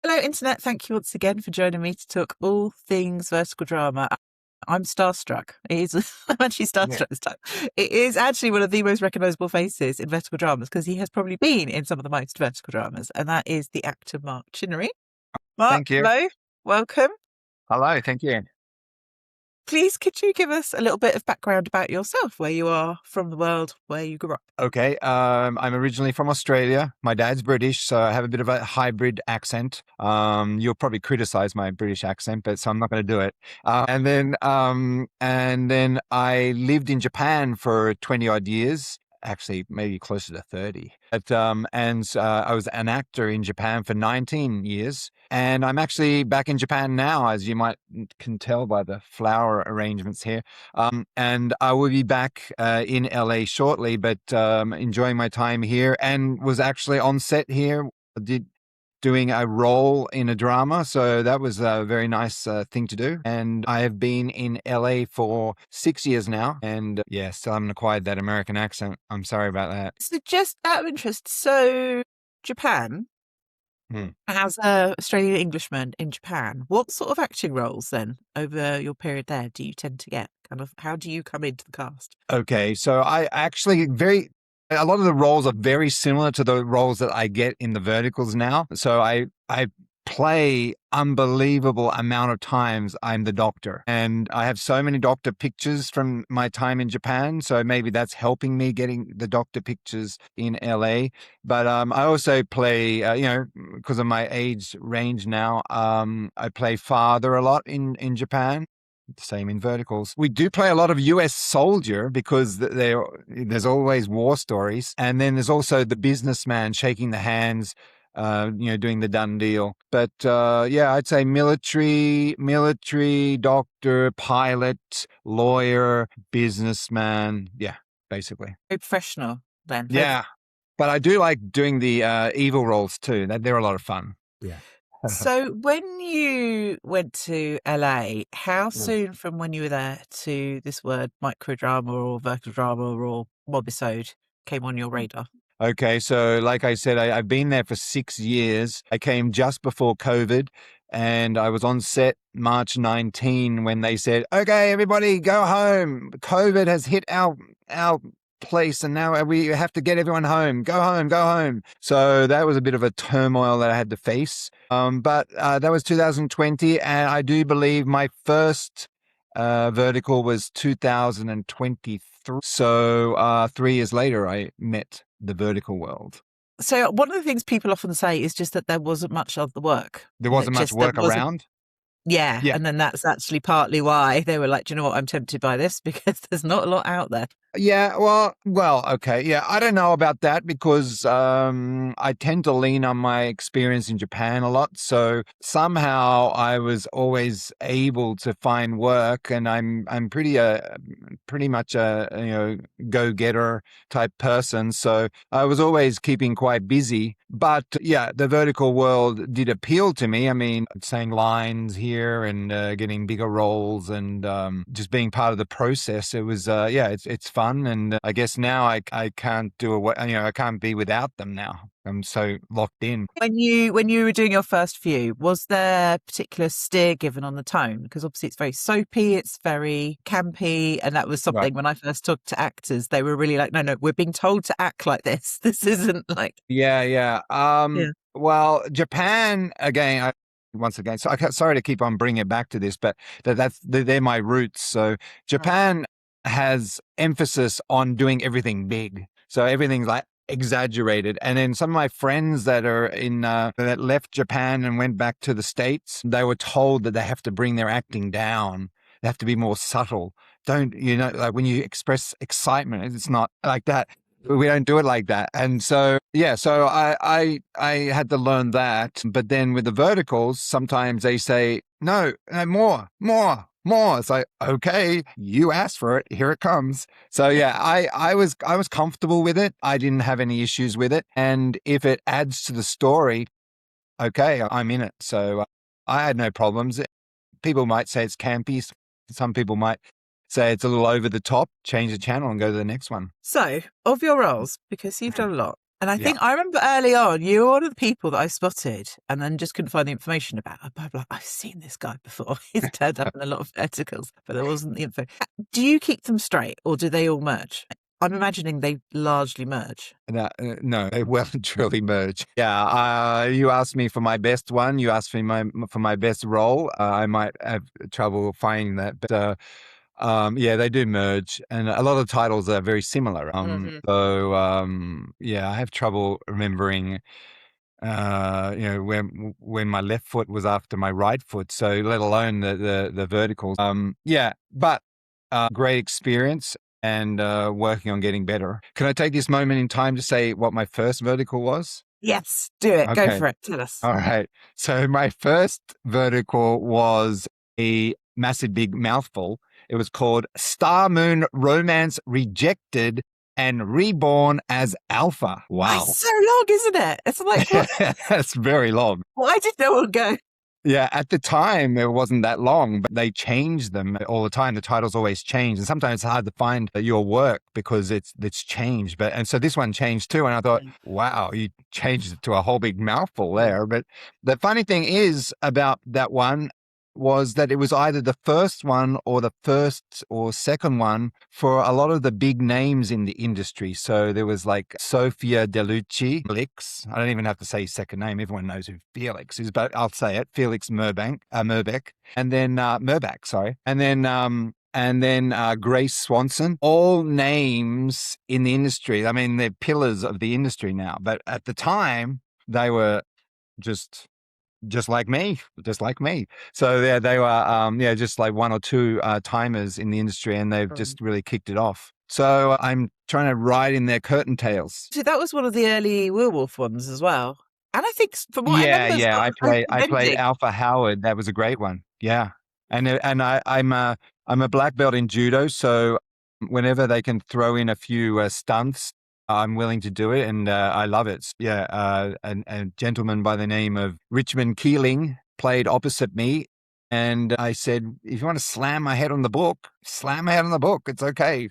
Hello, Internet. Thank you once again for joining me to talk all things vertical drama. I'm starstruck. It is, I'm actually starstruck this time. It is actually one of the most recognisable faces in vertical dramas because he has probably been in some of the most vertical dramas, and that is the actor Mark Chinnery. Mark, Thank you. hello, welcome. Hello, thank you. Please, could you give us a little bit of background about yourself, where you are from the world, where you grew up? Okay, I'm originally from Australia. My dad's British, so I have a bit of a hybrid accent. You'll probably criticize my British accent, but so I'm not going to do it. And then I lived in Japan for 20 odd years. Actually, maybe closer to 30. I was an actor in Japan for 19 years. And I'm actually back in Japan now, as you might can tell by the flower arrangements here. And I will be back in LA shortly, but enjoying my time here and was actually on set here. Doing a role in a drama. So that was a very nice thing to do. And I have been in LA for 6 years now. And yeah, still haven't acquired that American accent. I'm sorry about that. So, just out of interest, so Japan, Hmm. as a Australian Englishman in Japan, what sort of acting roles then over your period there do you tend to get? Kind of, how do you come into the cast? Okay, so I actually a lot of the roles are very similar to the roles that I get in the verticals now. So I play unbelievable amount of times I'm the doctor, and I have so many doctor pictures from my time in Japan. So maybe that's helping me getting the doctor pictures in LA. But I also play, because of my age range now, I play father a lot in Japan. Same in verticals. We do play a lot of US soldier because there's always war stories. And then there's also the businessman shaking the hands, doing the done deal. But I'd say military, doctor, pilot, lawyer, businessman. Yeah, basically. Very professional then. Yeah. But I do like doing the evil roles too. They're a lot of fun. Yeah. So when you went to LA, how soon from when you were there to this word microdrama or vertical drama or mobisode came on your radar? Okay, so like I said, I've been there for 6 years. I came just before COVID, and I was on set March 19 when they said, "Okay, everybody, go home. COVID has hit our place, and now we have to get everyone home. Go home, go home." So that was a bit of a turmoil that I had to face. But that was 2020, and I do believe my first vertical was 2023. So 3 years later, I met the vertical world. So one of the things people often say is just that there wasn't much of the work. There That wasn't much just there work wasn't. around. Yeah, Yeah. and then that's actually partly why they were like, "Do you know what? I'm tempted by this because there's not a lot out there." Yeah, well, okay. Yeah, I don't know about that because I tend to lean on my experience in Japan a lot. So somehow I was always able to find work, and I'm pretty much a go-getter type person. So I was always keeping quite busy. But yeah, the vertical world did appeal to me. I mean, saying lines here and getting bigger roles and just being part of the process. It was it's fun. And I guess now I can't I can't be without them now. I'm so locked in. When you were doing your first few, was there particular steer given on the tone? Because obviously it's very soapy, it's very campy, and that was Right. something when I first talked to actors, they were really like, no, we're being told to act like this. This isn't like. Yeah. Yeah. Well, Japan again. Once again, so sorry to keep on bringing it back to this, but they're my roots. So Japan has emphasis on doing everything big. So everything's like exaggerated. And then some of my friends that are that left Japan and went back to the States, they were told that they have to bring their acting down. They have to be more subtle. Don't, like when you express excitement, it's not like that. We don't do it like that. And so, so I had to learn that. But then with the verticals, sometimes they say, no, more. It's like, okay, you asked for it. Here it comes. So yeah, I was comfortable with it. I didn't have any issues with it. And if it adds to the story, okay, I'm in it. So I had no problems. People might say it's campy. Some people might say it's a little over the top, change the channel and go to the next one. So, of your roles, because you've done a lot, And I Yeah. think I remember early on, you were one of the people that I spotted and then just couldn't find the information about. I'm like, I've seen this guy before. He's turned up in a lot of articles, but there wasn't the info. Do you keep them straight or do they all merge? I'm imagining they largely merge. No, they well and truly merge. Yeah, you asked me for my best one. You asked me for my best role. I might have trouble finding that, but yeah, they do merge, and a lot of titles are very similar. Yeah, I have trouble remembering. When my left foot was after my right foot, so let alone the verticals. Yeah, but great experience and working on getting better. Can I take this moment in time to say what my first vertical was? Yes, do it. Go Okay. for it. Tell us. All right. So my first vertical was a massive big mouthful. It was called Star Moon Romance Rejected and Reborn as Alpha. Wow. It's so long, isn't it? It's like, what? That's very long. Why did no one go? Yeah, at the time it wasn't that long, but they changed them all the time. The titles always change, and sometimes it's hard to find your work because it's changed. And so this one changed too, and I thought, wow, you changed it to a whole big mouthful there. But the funny thing is about that one was that it was either the first one or the first or second one for a lot of the big names in the industry. So there was like Sofia Delucci, Felix. I don't even have to say his second name. Everyone knows who Felix is, but I'll say it. Felix Merback, and then Merback, sorry. And then Grace Swanson, all names in the industry. I mean, they're pillars of the industry now, but at the time they were just like me. So yeah, they were just like one or two timers in the industry, and they've just really kicked it off. So I'm trying to ride in their curtain tails. So that was one of the early werewolf ones as well. And I think from what I Yeah, remember, it's got I open played ending. Alpha Howard. That was a great one. Yeah, and I'm a black belt in judo, so whenever they can throw in a few stunts, I'm willing to do it, and I love it. Yeah, a gentleman by the name of Richmond Keeling played opposite me, and I said, "If you want to slam my head on the book, slam my head on the book. It's okay.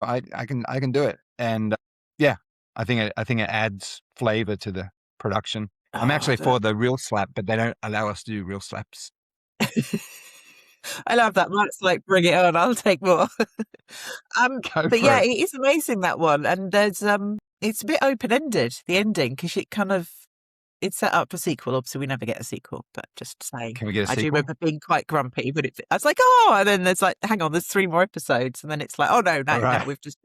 I can do it." And yeah, I think it adds flavor to the production. I'm actually for the real slap, but they don't allow us to do real slaps. I love that. Mark's like, bring it on. I'll take more. Go But for yeah, it. it is amazing, that one. And there's it's a bit open ended, the ending, because it kind of it's set up for sequel. Obviously, we never get a sequel, but just saying. Can we get a I do sequel? remember being quite grumpy, but I was like, oh, and then there's like, hang on, there's 3 more episodes, and then it's like, oh no, All right. we've just.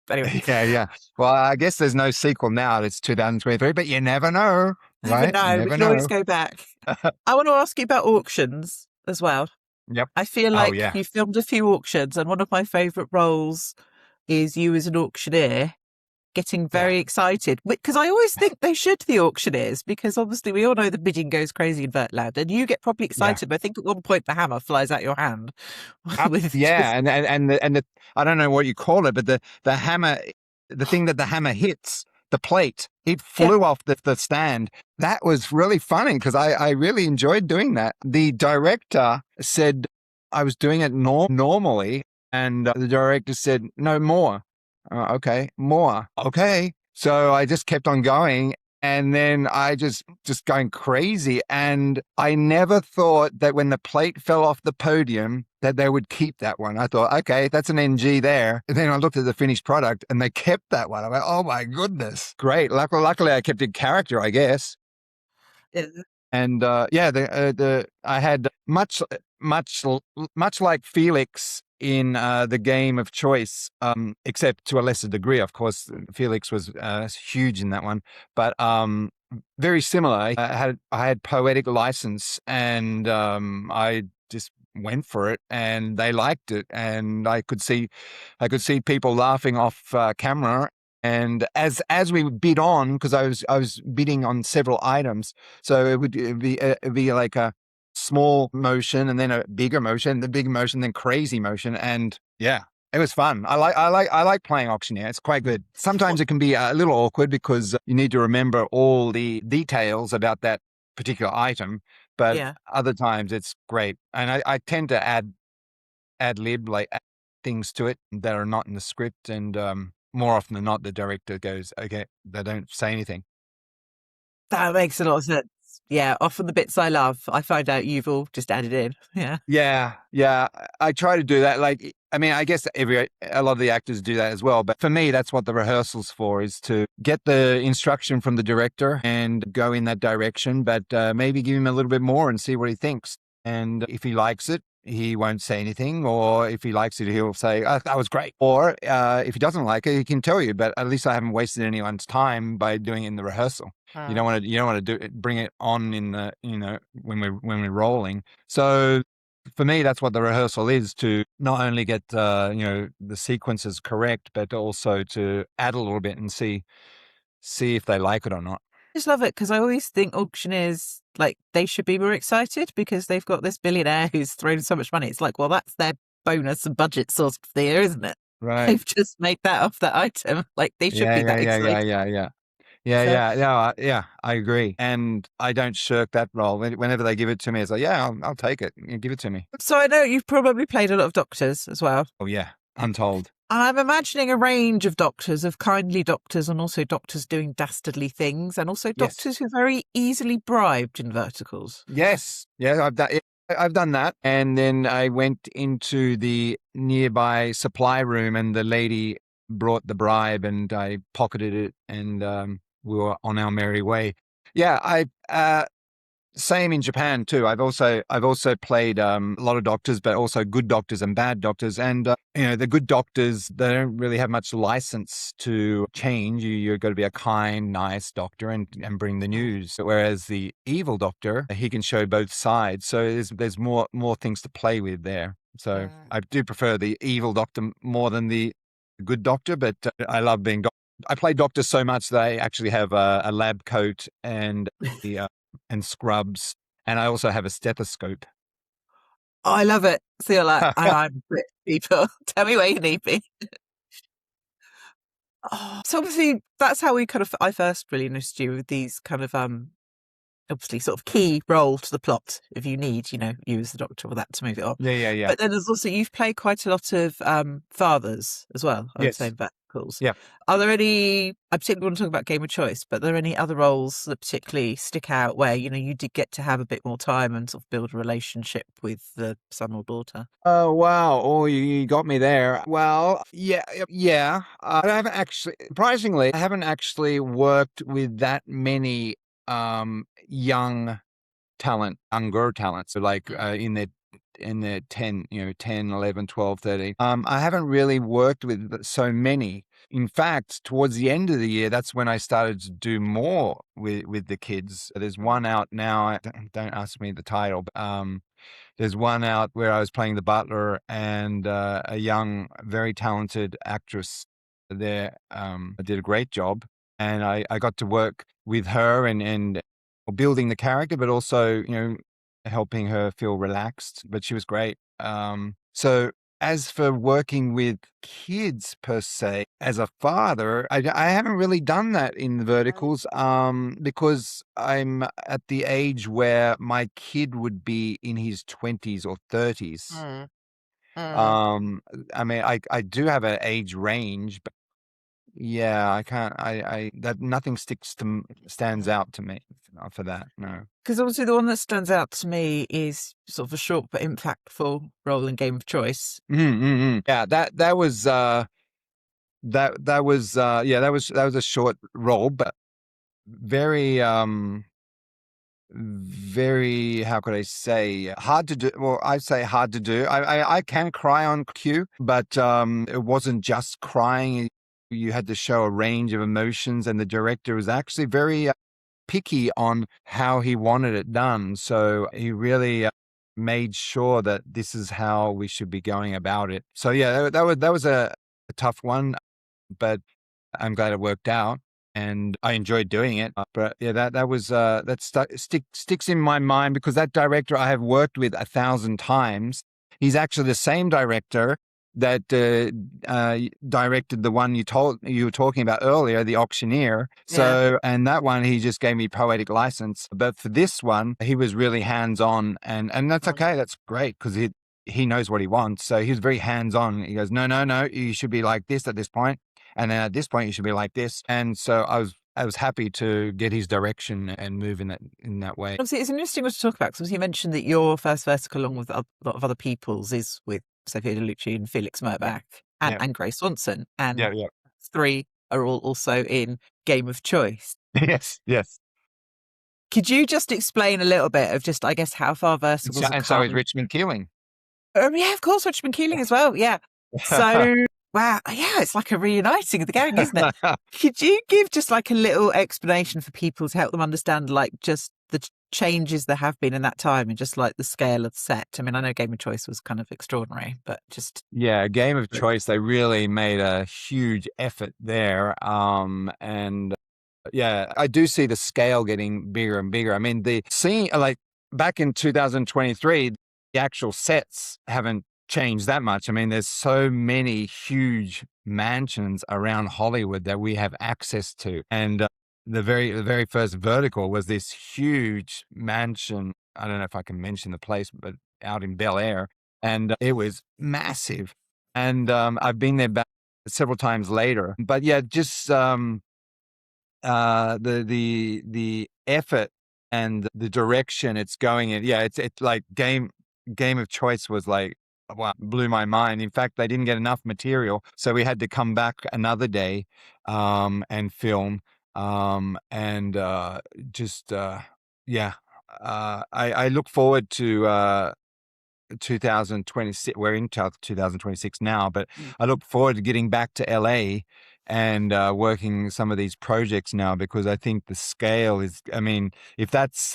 Anyway, Yeah. Well, I guess there's no sequel now. It's 2023, but you never know, right? never You know. We never can always know. go back. I want to ask you about auctions as well. Yep. I feel Oh, like yeah. you filmed a few auctions, and one of my favourite roles is you as an auctioneer getting very excited. Because I always think they should, the auctioneers, because obviously we all know the bidding goes crazy in Vertland, and you get properly excited. But I think at one point the hammer flies out your hand. Yeah, and the I don't know what you call it, but the hammer, the thing that the hammer hits, the plate, it flew off the stand. That was really funny because I really enjoyed doing that. The director said I was doing it normally, and the director said, no more. Okay, more. Okay. So I just kept on going, and then I just going crazy. And I never thought that when the plate fell off the podium that they would keep that one. I thought, okay, that's an NG there. And then I looked at the finished product and they kept that one. I went, oh my goodness. Great. Luckily I kept in character, I guess. And I had much like Felix in the game of choice, except to a lesser degree, of course. Felix was huge in that one, but very similar. I had poetic license, and I just went for it, and they liked it, and I could see people laughing off camera. And as we bid on, because I was bidding on several items, so it would be like a small motion and then a bigger motion, the big motion, then crazy motion, and yeah, it was fun. I like playing Auctioneer. It's quite good. Sometimes it can be a little awkward because you need to remember all the details about that particular item, but other times it's great. And I tend to add lib, like add things to it that are not in the script, and more often than not, the director goes, okay, they don't say anything. That makes a lot of sense. Yeah, often the bits I love, I find out you've all just added in. Yeah. Yeah, yeah. I try to do that. Like, I mean, I guess a lot of the actors do that as well. But for me, that's what the rehearsal's for, is to get the instruction from the director and go in that direction, but maybe give him a little bit more and see what he thinks. And if he likes it, he won't say anything. Or if he likes it, he'll say, oh, that was great. Or if he doesn't like it, he can tell you. But at least I haven't wasted anyone's time by doing it in the rehearsal. You don't want to do it, bring it on in the, when we're rolling. So for me, that's what the rehearsal is, to not only get, the sequences correct, but also to add a little bit and see if they like it or not. I just love it because I always think auctioneers, like, they should be more excited because they've got this billionaire who's thrown so much money. It's like, well, that's their bonus and budget source for the year, isn't it? Right. They've just made that off that item. Like, they should be that excited. Yeah, I agree. And I don't shirk that role. Whenever they give it to me, it's like, yeah, I'll take it. You give it to me. So I know you've probably played a lot of doctors as well. Oh, yeah. Untold. I'm imagining a range of doctors, of kindly doctors, and also doctors doing dastardly things, and also doctors who are very easily bribed in verticals. Yes. Yeah, I've done that. And then I went into the nearby supply room and the lady brought the bribe and I pocketed it and we were on our merry way. Yeah, same in Japan too. I've also played a lot of doctors, but also good doctors and bad doctors. And the good doctors, they don't really have much license to change. You've got to be a kind, nice doctor and bring the news. Whereas the evil doctor, he can show both sides. So there's more things to play with there. So I do prefer the evil doctor more than the good doctor, but I love being doctor. I play doctor so much that I actually have a lab coat and and scrubs, and I also have a stethoscope. Oh, I love it. So you're like, I'm Brit people. Tell me where you need me. So obviously that's how I first really noticed you with these kind of obviously sort of key role to the plot if you need, you as the doctor or that to move it on. Yeah. But then there's also, you've played quite a lot of fathers as well, I would say, in verticals. Yeah. Are there any, I particularly want to talk about Game of Choice, but are there any other roles that particularly stick out where, you did get to have a bit more time and sort of build a relationship with the son or daughter? Oh, wow. Oh, you got me there. Well, yeah. I haven't actually, surprisingly, I haven't actually worked with that many younger talent. So like in their 10, 10, 11, 12, 13. I haven't really worked with so many. In fact, towards the end of the year, that's when I started to do more with the kids. There's one out now. Don't ask me the title, but there's one out where I was playing the butler and a young, very talented actress there did a great job. And I got to work with her and building the character, but also, helping her feel relaxed. But she was great. So as for working with kids per se, as a father, I haven't really done that in the verticals because I'm at the age where my kid would be in his 20s or 30s. I mean, I do have an age range, but yeah, I can't. That nothing stands out to me for that. No, because obviously the one that stands out to me is sort of a short but impactful role in Game of Choice. Yeah, that was a short role, but very very, how could I say, hard to do. Well, I say hard to do. I can cry on cue, but it wasn't just crying. You had to show a range of emotions, and the director was actually very picky on how he wanted it done. So he really made sure that this is how we should be going about it. So yeah, that was a tough one, but I'm glad it worked out. And I enjoyed doing it. But yeah, sticks in my mind because that director I have worked with 1,000 times. He's actually the same director that directed the one you were talking about earlier, The Auctioneer. So, and that one, he just gave me poetic license. But for this one, he was really hands-on, and that's okay. That's great because he knows what he wants. So he was very hands-on. He goes, no, you should be like this at this point. and then at this point you should be like this. And so I was happy to get his direction and move in that way. Obviously, it's an interesting one to talk about because you mentioned that your first vertical, along with a lot of other people's, is with Sofia Delucci and Felix Merback and Grace Swanson, and Yeah. 3 are all also in Game of Choice. Yes. Could you just explain a little bit of just, I guess, how far verticals have And come? so is Richmond Keeling. Yeah, of course, Richmond Keeling as well. Yeah. So, wow. Yeah, it's like a reuniting of the gang, isn't it? Could you give just like a little explanation for people to help them understand, like, just the changes there have been in that time and just like the scale of the set? I mean, I know Game of Choice was kind of extraordinary, but just. Yeah, Game of Choice, they really made a huge effort there. And yeah, I do see the scale getting bigger and bigger. I mean, the scene, like back in 2023, the actual sets haven't changed that much. I mean, there's so many huge mansions around Hollywood that we have access to. And the very first vertical was this huge mansion. I don't know if I can mention the place, but out in Bel Air. And it was massive. And I've been there back several times later. But yeah, just the effort and the direction it's going in. Yeah, it's like Game of Choice was like, wow, blew my mind. In fact, they didn't get enough material, so we had to come back another day and film. And just yeah, I look forward to 2026. We're in 2026 now, but I look forward to getting back to LA and working some of these projects now, because I think the scale is, I mean, if that's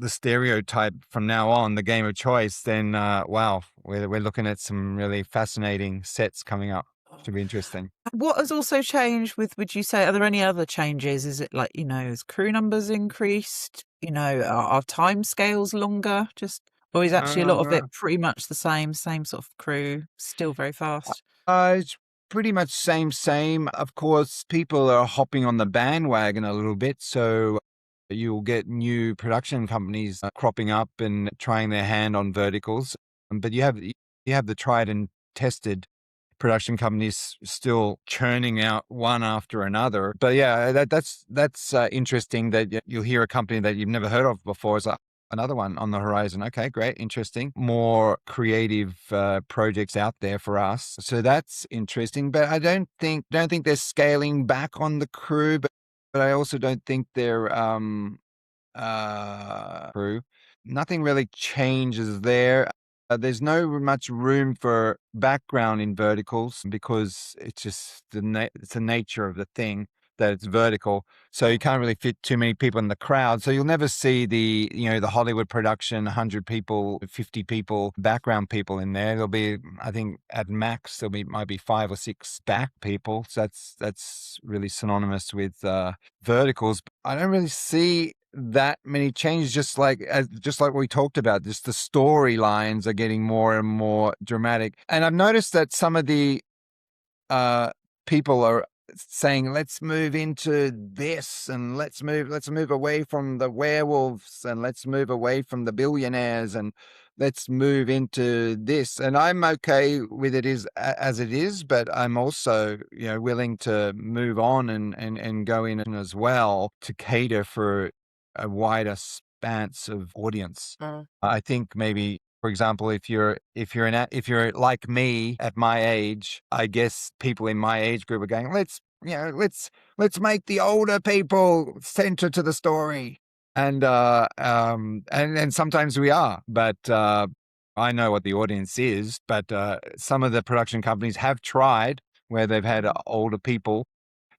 the stereotype from now on, the Game of Choice, then wow, we're looking at some really fascinating sets coming up. Should be interesting. What has also changed would you say, are there any other changes? Is it like, has crew numbers increased? Are time scales longer? Or is actually a lot of it pretty much the same sort of crew, still very fast? It's pretty much same. Of course, people are hopping on the bandwagon a little bit, so you'll get new production companies cropping up and trying their hand on verticals. But you have the tried and tested production companies still churning out one after another. But yeah, that's interesting that you'll hear a company that you've never heard of before is like, another one on the horizon. Okay, great, interesting. More creative projects out there for us, so that's interesting. But I don't think they're scaling back on the crew, but I also don't think they're crew. Nothing really changes there. There's no much room for background in verticals because it's just it's the nature of the thing that it's vertical. So you can't really fit too many people in the crowd. So you'll never see the Hollywood production, 100 people, 50 people, background people in there. There'll be, I think at max, might be 5 or 6 back people. So that's really synonymous with verticals. I don't really see that many changes, just like we talked about. Just the storylines are getting more and more dramatic. And I've noticed that some of the people are saying, let's move into this, and let's move away from the werewolves, and let's move away from the billionaires, and let's move into this. And I'm okay with it as it is, but I'm also willing to move on and go in as well to cater for a wider expanse of audience. I think maybe, for example, if you're like me at my age, I guess people in my age group are going, let's make the older people center to the story, and sometimes we are, but I know what the audience is. But some of the production companies have tried where they've had older people.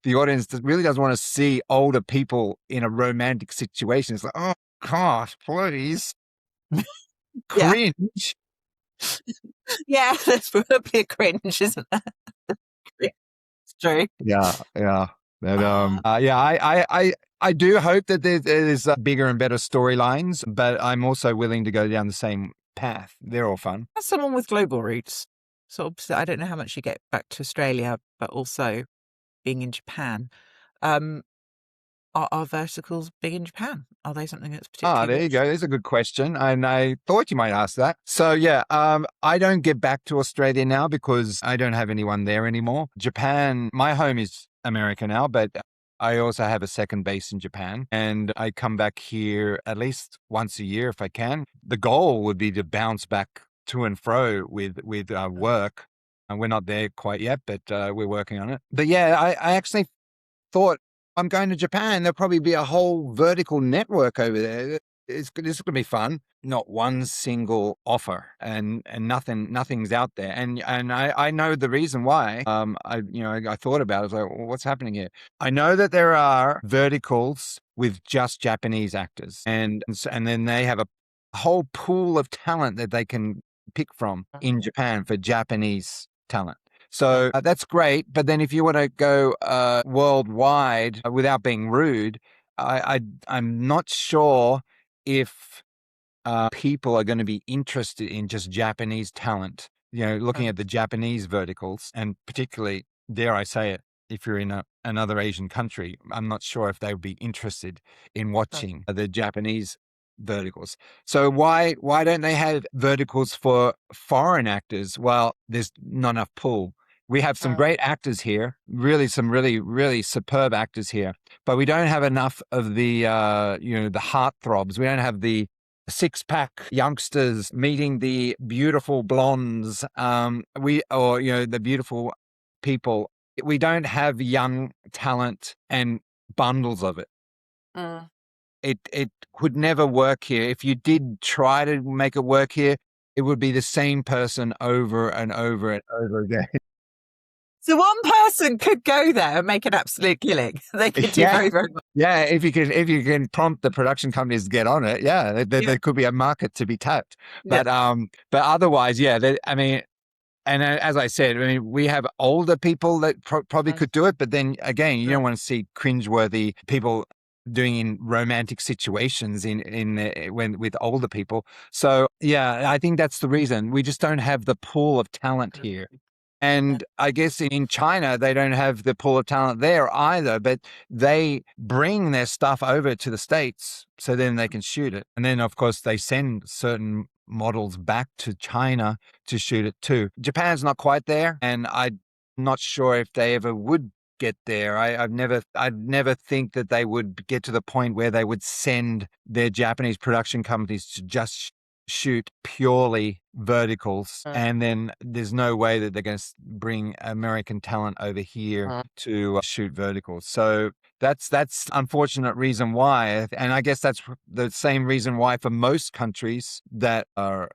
The audience really doesn't want to see older people in a romantic situation. It's like, oh gosh, please. Cringe. Yeah, there's probably a cringe, isn't there? It's true. Yeah. But, I do hope that there's bigger and better storylines, but I'm also willing to go down the same path. They're all fun. As someone with global roots, so I don't know how much you get back to Australia, but also being in Japan, Are verticals big in Japan? Are they something that's Ah, particularly there you rich? go. There's a good question. And I thought you might ask that. So yeah, I don't get back to Australia now because I don't have anyone there anymore. Japan, my home is America now, but I also have a second base in Japan, and I come back here at least once a year if I can. The goal would be to bounce back to and fro with work. And we're not there quite yet, but we're working on it. But yeah, I actually thought, I'm going to Japan. There'll probably be a whole vertical network over there. This is going to be fun. Not one single offer, and nothing's out there. And I know the reason why. I thought about it. I was like, well, what's happening here? I know that there are verticals with just Japanese actors, and then they have a whole pool of talent that they can pick from in Japan for Japanese talent. So that's great. But then if you want to go worldwide without being rude, I'm not sure if people are going to be interested in just Japanese talent, looking at the Japanese verticals, and particularly, dare I say it, if you're in another Asian country, I'm not sure if they would be interested in watching the Japanese verticals. So why don't they have verticals for foreign actors? Well, there's not enough pool. We have some great actors here, some really, really superb actors here, but we don't have enough of the heartthrobs. We don't have the six-pack youngsters meeting the beautiful blondes, the beautiful people. We don't have young talent and bundles of it. It could never work here. If you did try to make it work here, it would be the same person over and over and over again. So one person could go there and make an absolute killing. They could do very, very well. Yeah, if you can prompt the production companies to get on it, there could be a market to be tapped. But otherwise, and as I said, we have older people that probably could do it, but then again, you don't want to see cringeworthy people doing in romantic situations with older people. So yeah, I think that's the reason. We just don't have the pool of talent here. And I guess in China, they don't have the pool of talent there either, but they bring their stuff over to the States so then they can shoot it. And then, of course, they send certain models back to China to shoot it too. Japan's not quite there, and I'm not sure if they ever would get there. I'd never think that they would get to the point where they would send their Japanese production companies to just shoot purely verticals, and then there's no way that they're going to bring American talent over here to shoot verticals. So that's unfortunate reason why, and I guess that's the same reason why for most countries that are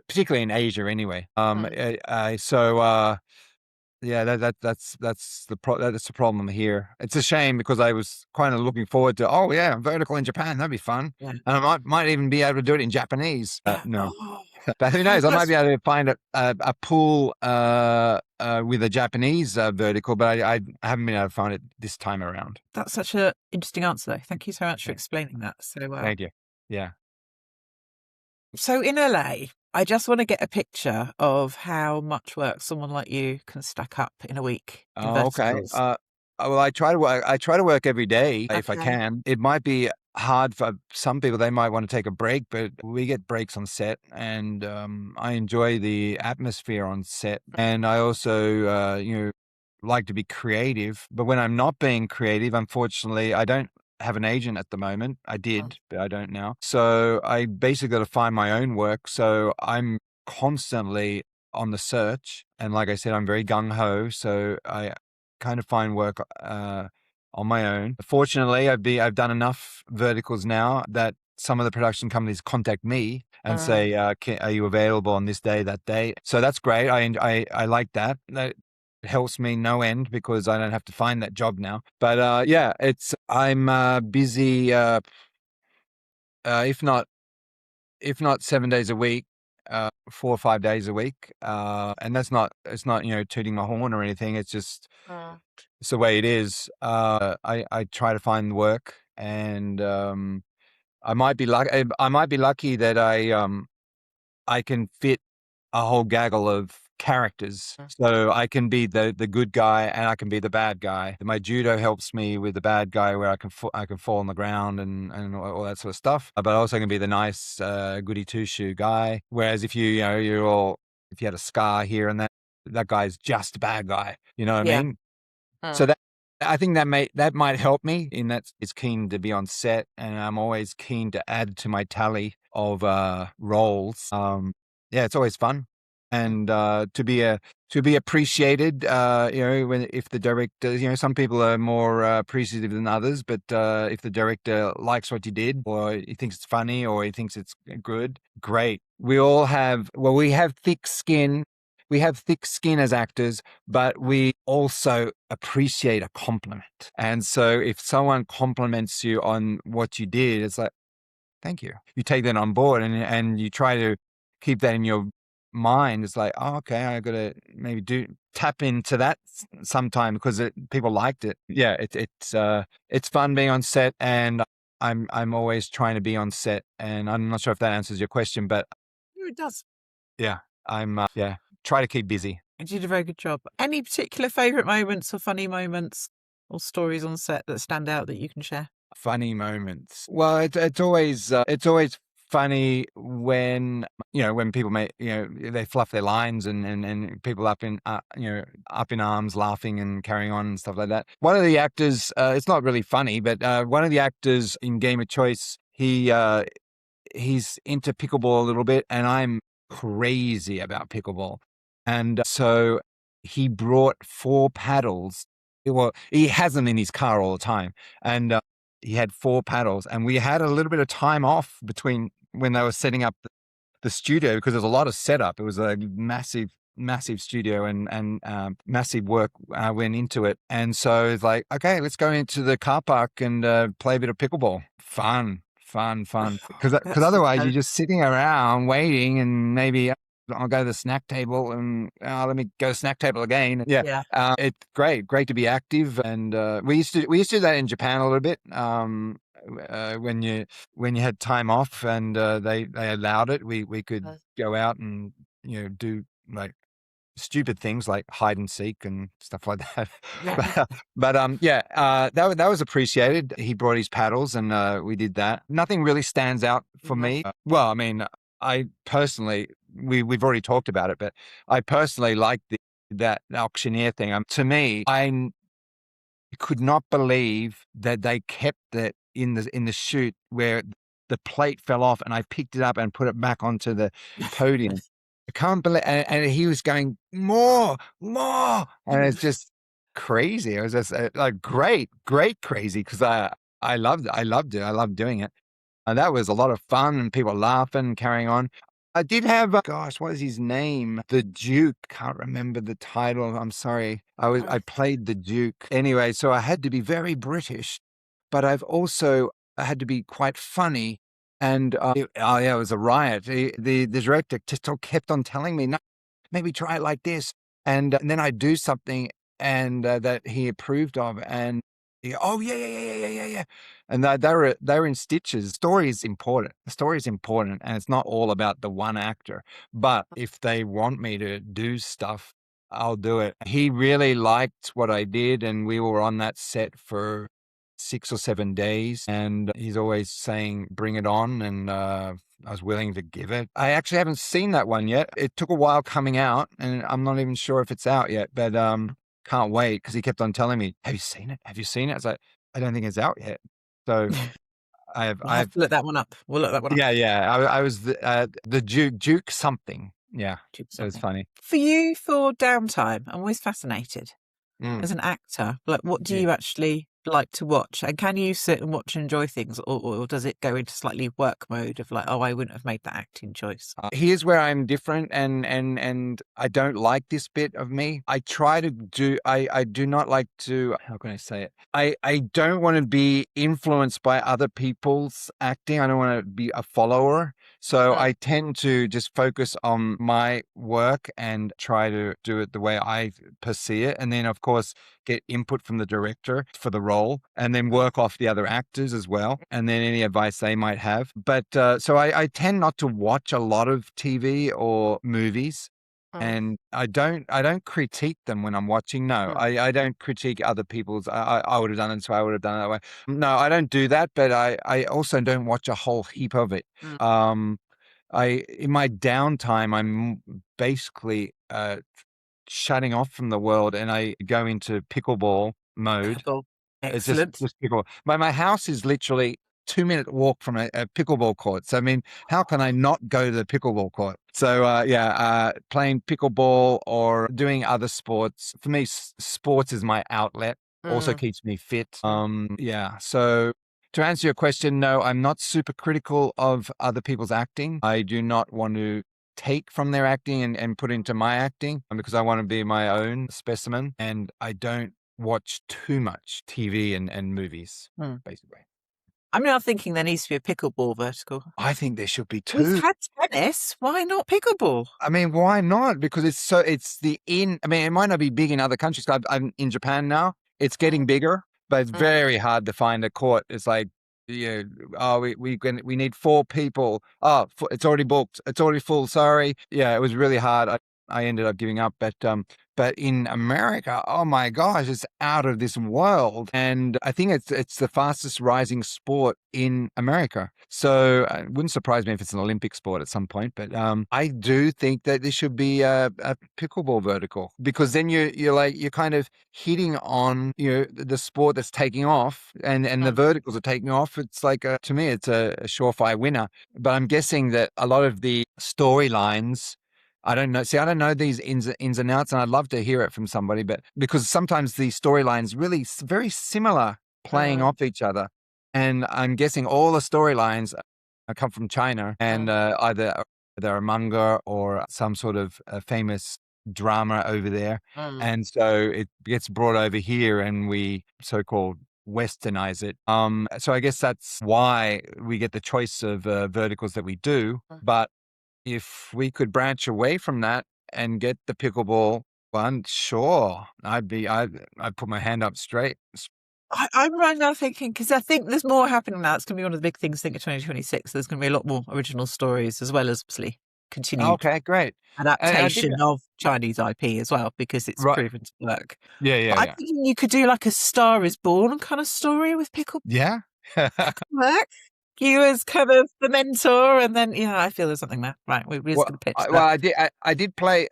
particularly in Asia anyway. That's the problem here. It's a shame because I was kind of looking forward to vertical in Japan, that'd be fun, and I might even be able to do it in Japanese. No, but who knows? I might be able to find a pool with a Japanese vertical, but I haven't been able to find it this time around. That's such an interesting answer, though. Thank you so much for explaining that. So thank you. Yeah. So in LA, I just want to get a picture of how much work someone like you can stack up in a week. Okay. Well, I try to work every day if I can. It might be hard for some people. They might want to take a break, but we get breaks on set, and I enjoy the atmosphere on set. And I also, like to be creative. But when I'm not being creative, unfortunately, I don't have an agent at the moment. I did, but I don't now. So I basically got to find my own work. So I'm constantly on the search. And like I said, I'm very gung-ho. So I kind of find work on my own. Fortunately, I've done enough verticals now that some of the production companies contact me and say, are you available on this day, that day? So that's great. I like that. That helps me no end because I don't have to find that job now. But I'm busy if not 7 days a week, 4 or 5 days a week. And it's not tooting my horn or anything. It's just it's the way it is. I try to find work, and I might be lucky that I can fit a whole gaggle of characters. So I can be the good guy and I can be the bad guy. My judo helps me with the bad guy where I can fall on the ground and all that sort of stuff. But I also can be the nice goody two shoe guy. Whereas if you know if you had a scar here and that guy's just a bad guy. You know what I mean? So that I think that might help me in that it's keen to be on set, and I'm always keen to add to my tally of roles. Yeah, it's always fun, and to be appreciated. If the director, some people are more appreciative than others, but if the director likes what you did, or he thinks it's funny, or he thinks it's good, great. We have thick skin. We have thick skin as actors, but we also appreciate a compliment. And so if someone compliments you on what you did, it's like, thank you. You take that on board and you try to keep that in your mind. It's like, oh, okay, I got to maybe tap into that sometime because people liked it. Yeah, it's fun being on set, and I'm always trying to be on set. And I'm not sure if that answers your question, but It does. yeah, I'm try to keep busy. You did a very good job. Any particular favourite moments or funny moments or stories on set that stand out that you can share? Funny moments. Well, it's always funny when people they fluff their lines and people up in arms laughing and carrying on and stuff like that. One of the actors, it's not really funny, but one of the actors in Game of Choice, he's into pickleball a little bit, and I'm crazy about pickleball. And so he brought 4 paddles. Well, he has them in his car all the time. And he had 4 paddles. And we had a little bit of time off between when they were setting up the studio because there's a lot of setup. It was a massive studio and massive work went into it. And so it's like, okay, let's go into the car park and play a bit of pickleball. Fun. Because otherwise you're just sitting around waiting, and maybe I'll go to the snack table and let me go to the snack table again. Yeah. It's great to be active. And we used to do that in Japan a little bit when you had time off and they allowed it. We could go out and do like stupid things like hide and seek and stuff like that. That was appreciated. He brought his paddles and we did that. Nothing really stands out for me. Well, I mean, I personally, we've already talked about it, but I personally like that auctioneer thing. To me, I could not believe that they kept that in the shoot where the plate fell off and I picked it up and put it back onto the podium. I can't believe, and he was going more, and it's just crazy. It was just like great crazy because I loved it. I loved doing it. And that was a lot of fun and people laughing and carrying on. I did have, what is his name? The Duke. Can't remember the title. I'm sorry. I played the Duke. Anyway, so I had to be very British, but I had to be quite funny. And it was a riot. The director just kept on telling me, no, maybe try it like this. And then I do something and that he approved of. And oh yeah. And they were in stitches. The story is important, and it's not all about the one actor. But if they want me to do stuff, I'll do it. He really liked what I did, and we were on that set for 6 or 7 days, and he's always saying, bring it on, and I was willing to give it. I actually haven't seen that one yet. It took a while coming out, and I'm not even sure if it's out yet, but can't wait, because he kept on telling me, have you seen it? I was like, I don't think it's out yet. So I've to look that one up. We'll look that one up. Yeah. I was the Duke something. Yeah, so it's funny. For you, for downtime, I'm always fascinated as an actor. Like, what do you actually like to watch? And can you sit and watch and enjoy things, or does it go into slightly work mode of like, oh, I wouldn't have made that acting choice? Here's where I'm different, and I don't like this bit of me. I do not like to, how can I say it? I don't want to be influenced by other people's acting. I don't want to be a follower. So I tend to just focus on my work and try to do it the way I perceive it. And then, of course, get input from the director for the role, and then work off the other actors as well, and then any advice they might have. But so I tend not to watch a lot of TV or movies. and I don't critique them when I'm watching. No, I don't critique other people's. I would have done it, so I would have done it that way. No, I don't do that, but I also don't watch a whole heap of it. In my downtime, I'm basically shutting off from the world, and I go into pickleball mode. Cool. It's Excellent. just pickleball. My house is literally 2-minute walk from a pickleball court. So I mean, how can I not go to the pickleball court? So playing pickleball or doing other sports. For me, sports is my outlet. Also keeps me fit. So to answer your question, no, I'm not super critical of other people's acting. I do not want to take from their acting and put into my acting because I want to be my own specimen, and I don't watch too much TV and movies, basically. I'm now thinking there needs to be a pickleball vertical. I think there should be two. We've had tennis. Why not pickleball? I mean, why not? Because it might not be big in other countries. I'm in Japan now. It's getting bigger, but it's very hard to find a court. It's like, we need 4 people. Oh, it's already booked. It's already full. Sorry. Yeah, it was really hard. I ended up giving up, but in America, oh my gosh, it's out of this world. And I think it's the fastest rising sport in America. So it wouldn't surprise me if it's an Olympic sport at some point. But I do think that there should be a pickleball vertical, because then you're kind of hitting on the sport that's taking off, and the verticals are taking off. It's like to me, it's a surefire winner. But I'm guessing that a lot of the storylines, I don't know. See, I don't know these ins and outs, and I'd love to hear it from somebody. But because sometimes the storylines really very similar, playing off each other, and I'm guessing all the storylines come from China, and either they're a manga or some sort of famous drama over there, and so it gets brought over here, and we so-called westernize it. So I guess that's why we get the choice of verticals that we do, but if we could branch away from that and get the pickleball one, sure, I'd put my hand up straight. I'm right now thinking, because I think there's more happening now. It's going to be one of the big things, I think, of 2026. There's going to be a lot more original stories, as well as obviously continued Okay, great. adaptation of Chinese IP as well, because it's proven to work. Yeah. I'm thinking you could do like a Star is Born kind of story with pickleball. Yeah. Work. You as kind of the mentor, and then I feel there's something there. Right, we're just going to pitch that. Well, I did play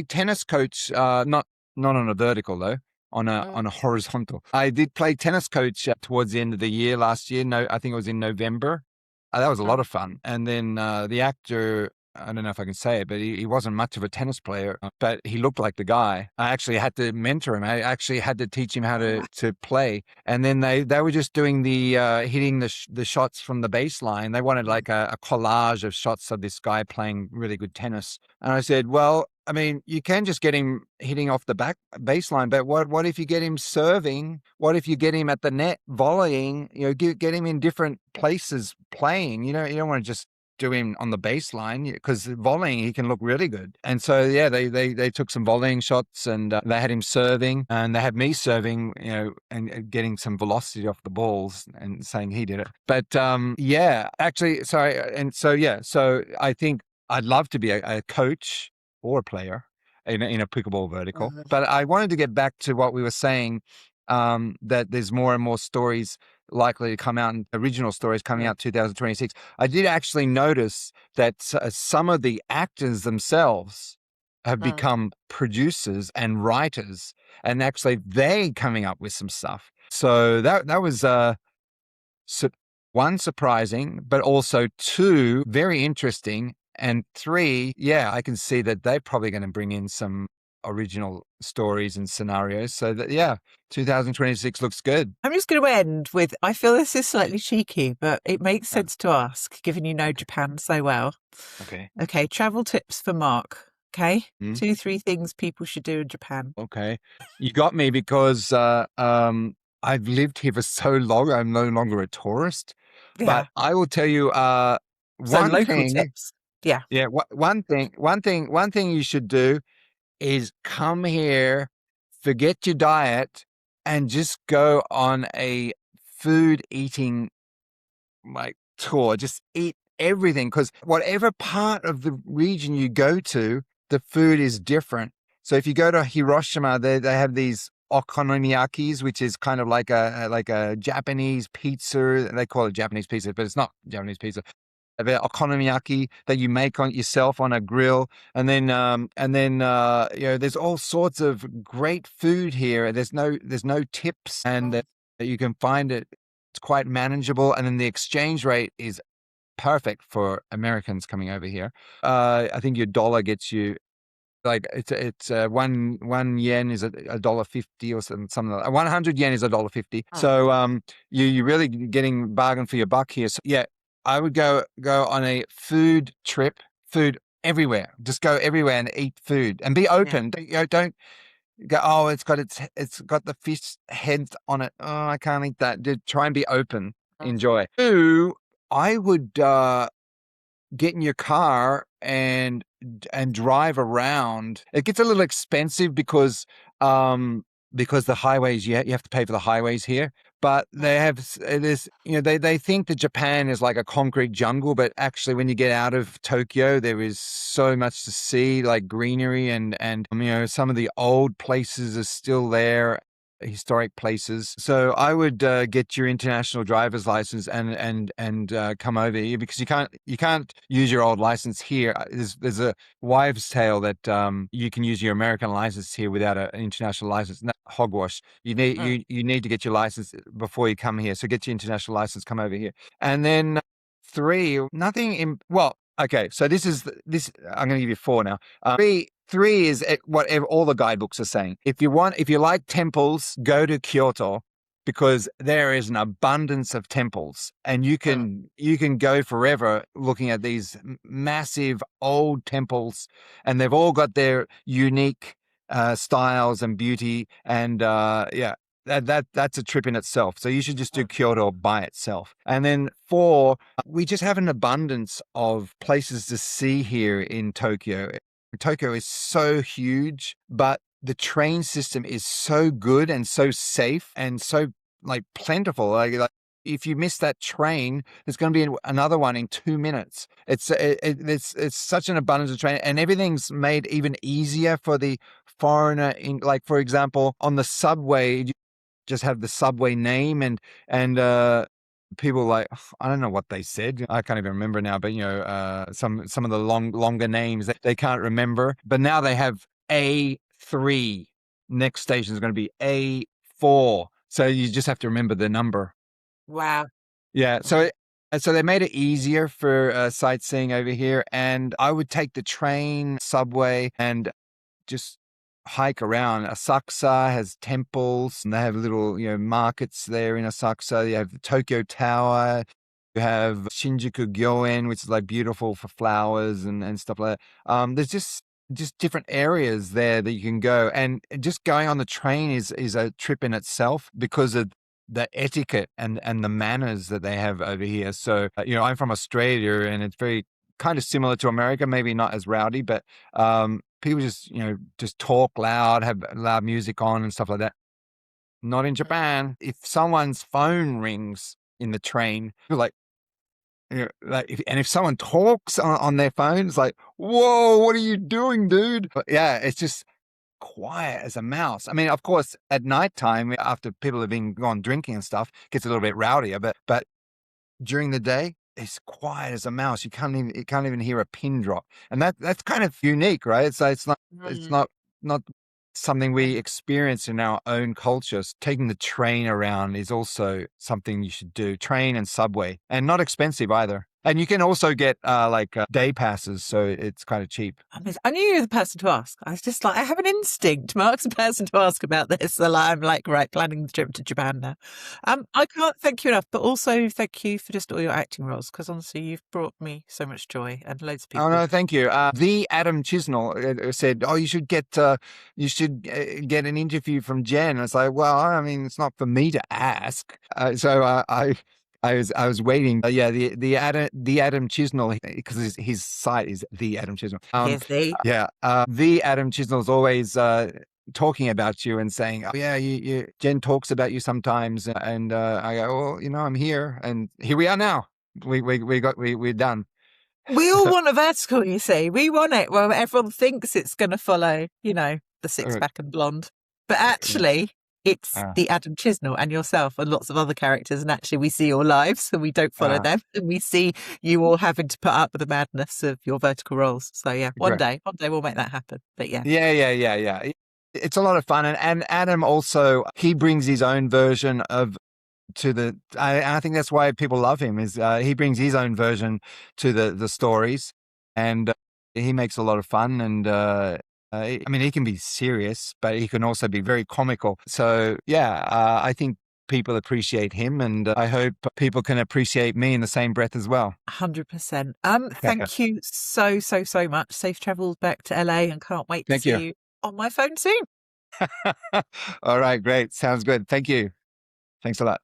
tennis coach, not on a vertical though, on a horizontal. I did play tennis coach towards the end of the year last year. No, I think it was in November. That was a lot of fun. And then the actor, I don't know if I can say it, but he wasn't much of a tennis player, but he looked like the guy. I actually had to mentor him. I actually had to teach him how to play. And then they were just doing the hitting the shots from the baseline. They wanted like a collage of shots of this guy playing really good tennis. And I said, well, I mean, you can just get him hitting off the back baseline, but what if you get him serving? What if you get him at the net volleying? Get him in different places playing. You don't want to just do him on the baseline, because volleying, he can look really good. And so they took some volleying shots, and they had him serving, and they had me serving, and getting some velocity off the balls, and saying he did it. But actually, sorry, and so I think I'd love to be a coach or a player in a pickleball vertical. But I wanted to get back to what we were saying, that there's more and more stories likely to come out, and original stories coming out 2026. I did actually notice that some of the actors themselves have become producers and writers, and actually they coming up with some stuff. So that was one, surprising, but also 2, very interesting, and 3, I can see that they're probably going to bring in some original stories and scenarios. So that 2026 looks good. I'm just going to end with, I feel this is slightly cheeky, but it makes sense to ask, given you know Japan so well. Okay, travel tips for Mark. Okay, 2, 3 things people should do in Japan. Okay, you got me, because I've lived here for so long. I'm no longer a tourist, but I will tell you one thing. Tips. One thing you should do is come here, forget your diet, and just go on a food eating tour. Just eat everything, because whatever part of the region you go to, the food is different. So if you go to Hiroshima, they have these okonomiyakis, which is kind of like a Japanese pizza. They call it Japanese pizza, but it's not Japanese pizza. A bit okonomiyaki that you make on yourself on a grill, and then there's all sorts of great food here. There's no tips, and that you can find it. It's quite manageable, and then the exchange rate is perfect for Americans coming over here. I think your dollar gets you like it's 1 yen is $1.50 or something like that. 100 yen is $1.50. So you're really getting bargain for your buck here. So yeah, I would go on a food trip, food everywhere. Just go everywhere and eat food and be open. Don't go, oh, it's got the fish heads on it. Oh, I can't eat that. Dude, try and be open. Enjoy. Two, I would get in your car and drive around. It gets a little expensive because the highways, you have to pay for the highways here. But they have this, they think that Japan is like a concrete jungle, but actually when you get out of Tokyo, there is so much to see, like greenery and some of the old places are still there, historic places. So I would get your international driver's license and come over here, because you can't use your old license here. There's a wives' tale that you can use your American license here without an international license. No, hogwash. You need to get your license before you come here. So get your international license, come over here, and then three. Nothing in well. Okay, so this. I'm going to give you four now. Three is what all the guidebooks are saying. If you like temples, go to Kyoto, because there is an abundance of temples, and you can go forever looking at these massive old temples, and they've all got their unique styles and beauty, and that's a trip in itself. So you should just do Kyoto by itself. And then four, we just have an abundance of places to see here in Tokyo. Tokyo is so huge, but the train system is so good and so safe and so plentiful. Like if you miss that train, there's going to be another one in 2 minutes. It's such an abundance of train, and everything's made even easier for the foreigner. In for example, on the subway, you just have the subway name and people I don't know what they said. I can't even remember now, but some of the longer names that they can't remember. But now they have A3. Next station is going to be A4. So you just have to remember the number. Wow. Yeah. So they made it easier for sightseeing over here. And I would take the train, subway, and just hike around. Asakusa has temples, and they have little, markets there in Asakusa. You have the Tokyo Tower. You have Shinjuku Gyoen, which is beautiful for flowers and stuff like that. There's just different areas there that you can go, and just going on the train is a trip in itself, because of the etiquette and the manners that they have over here. So I'm from Australia, and it's very kind of similar to America, maybe not as rowdy, but people just talk loud, have loud music on and stuff like that. Not in Japan. If someone's phone rings in the train, you're if someone talks on their phone, it's like, whoa, what are you doing, dude? But yeah, it's just quiet as a mouse. I mean, of course, at nighttime, after people have gone drinking and stuff, it gets a little bit rowdier, but during the day, it's quiet as a mouse. You can't even hear a pin drop, and that's kind of unique, right? It's not something we experience in our own cultures. Taking the train around is also something you should do. Train and subway, and not expensive either. And you can also get day passes, so it's kind of cheap. I knew you were the person to ask. I was just I have an instinct. Mark's the person to ask about this. So I'm right, planning the trip to Japan now. I can't thank you enough, but also thank you for just all your acting roles, because honestly, you've brought me so much joy, and loads of people. Oh no, thank you. The Adam Chisnell said, "Oh, you should get an interview from Jen." I was like, "Well, I mean, it's not for me to ask." I was waiting. The Adam Chisnell, because his site is the Adam Chisnell. The Adam Chisnell's always talking about you and saying, "Oh yeah, Jen talks about you sometimes," and I go, "Well, I'm here, and here we are now. We're done." We all want a vertical, you see. We want it where everyone thinks it's going to follow, the six pack and blonde. But actually, it's the Adam Chisnell and yourself and lots of other characters. And actually, we see your lives and we don't follow them. And we see you all having to put up with the madness of your vertical roles. So, yeah, one day we'll make that happen. But yeah. Yeah. It's a lot of fun. And Adam also, he brings his own version I think that's why people love him, is he brings his own version to the stories, and he makes a lot of fun. And I mean, he can be serious, but he can also be very comical. So yeah, I think people appreciate him, and I hope people can appreciate me in the same breath as well. 100%. Thank you so much. Safe travels back to LA, and can't wait to see you on my phone soon. All right, great. Sounds good. Thank you. Thanks a lot.